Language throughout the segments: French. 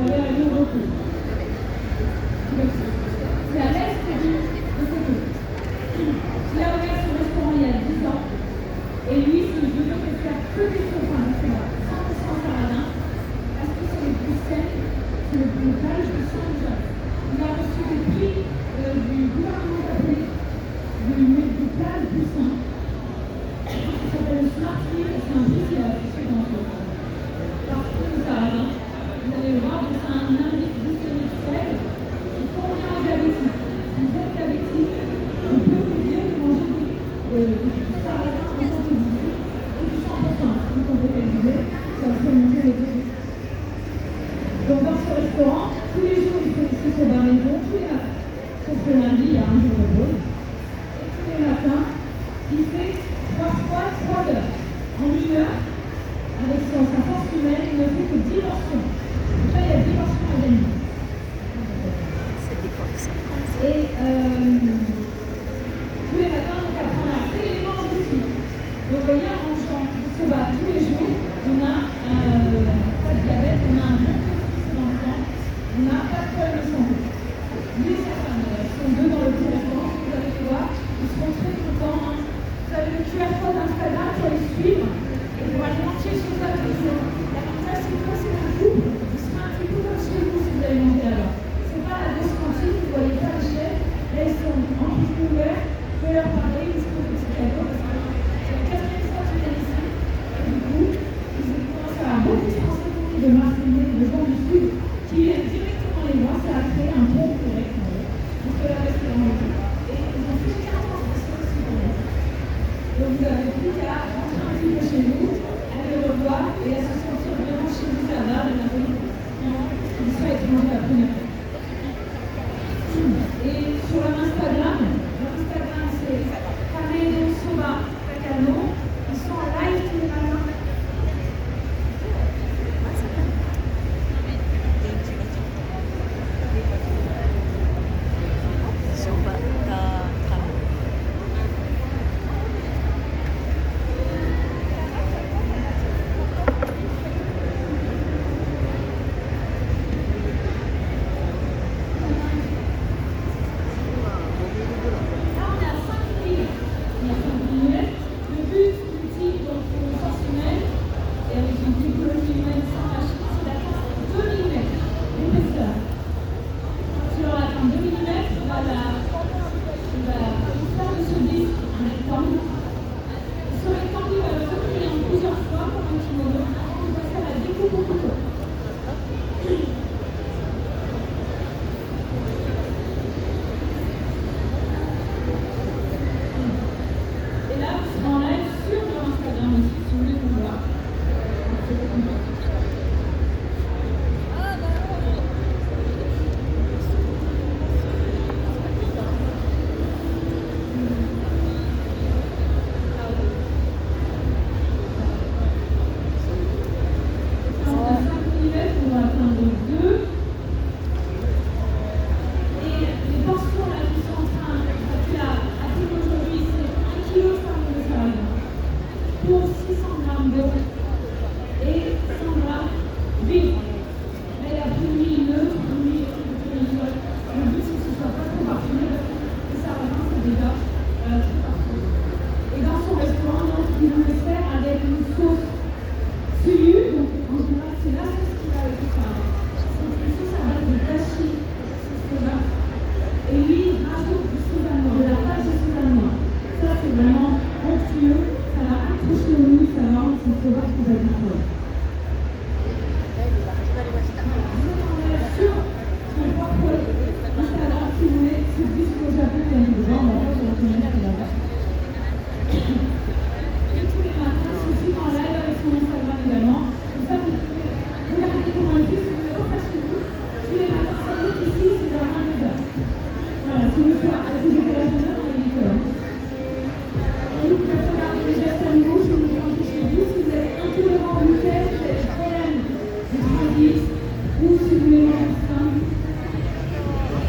vais aller au repos. C'est à l'est de Soto. Il a ouvert ce restaurant il y a 10 ans. Et lui, je ne peux faire que des choses, c'est vrai, 100% sarrasin, parce que c'est le plus sain, c'est le plus riche de Saint-Jean. Il a reçu le prix du gouvernement japonais du plat le plus sain. Ça s'appelle le Smart Meal, c'est un prix qu'il a reçu dans le parce que le sarrasin, vous allez le voir, c'est un indice glycémique faible qui convient aux diabétiques. Si vous êtes diabétique, on peut vous dire de manger du sarrasin en santé visée et du 100%. Si vous pouvez réaliser, ça vous fait monter les deux. Donc dans ce restaurant, tous les jours, il fait ses soba maison, tous les matins. Sauf que lundi, il y a un jour de pause. Et tous les matins, il fait 3 fois 3 heures. En 1 heure, avec sa force humaine, il ne fait que 10 portions. Donc là, il y a 10 portions à gagner. Et tous les matins, donc après, on a fait les manches aussi. Donc, vous voyez, en mangeant du soba tous les jours, on a pas de diabète, on a un bon taux dans le temps, on n'a pas de problème de santé. Lui et sa femme, ils sont deux dans le petit restaurant, vous allez les voir, ils seront très contents. Hein. Vous avez le QR code d'Instagram pour les suivre et pour alimenter chez eux tous les jours. L'avantage, c'est que c'est un couple, ils seront un petit peu comme chez vous si vous allez manger là-bas. C'est pas la grosse cantine, vous voyez pas les chefs, là ils sont en plus ouverts, vous pouvez leur parler, ils se posent des petits cadeaux parce que c'est la 4e fois qu'ils viennent ici. Et du coup, ils commencent à avoir beaucoup de Français de Marseillais, de gens du Sud, qui viennent directement les voir, ça a créé un pont direct entre la restaurant et tout. Et ils ont fait 40 ans aussi pour nous. Donc vous avez plus qu'à rentrer un petit peu chez vous, aller le revoir et à se sentir vraiment chez vous là-bas, de la rue, qui sera étranger la première fois. Et sur l'Instagram, c'est Kamedo Soba Takano. Ils sont en live tous les matins.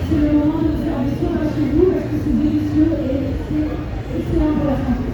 C'est le moment de faire des soins chez vous parce que c'est délicieux et c'est excellent pour la santé.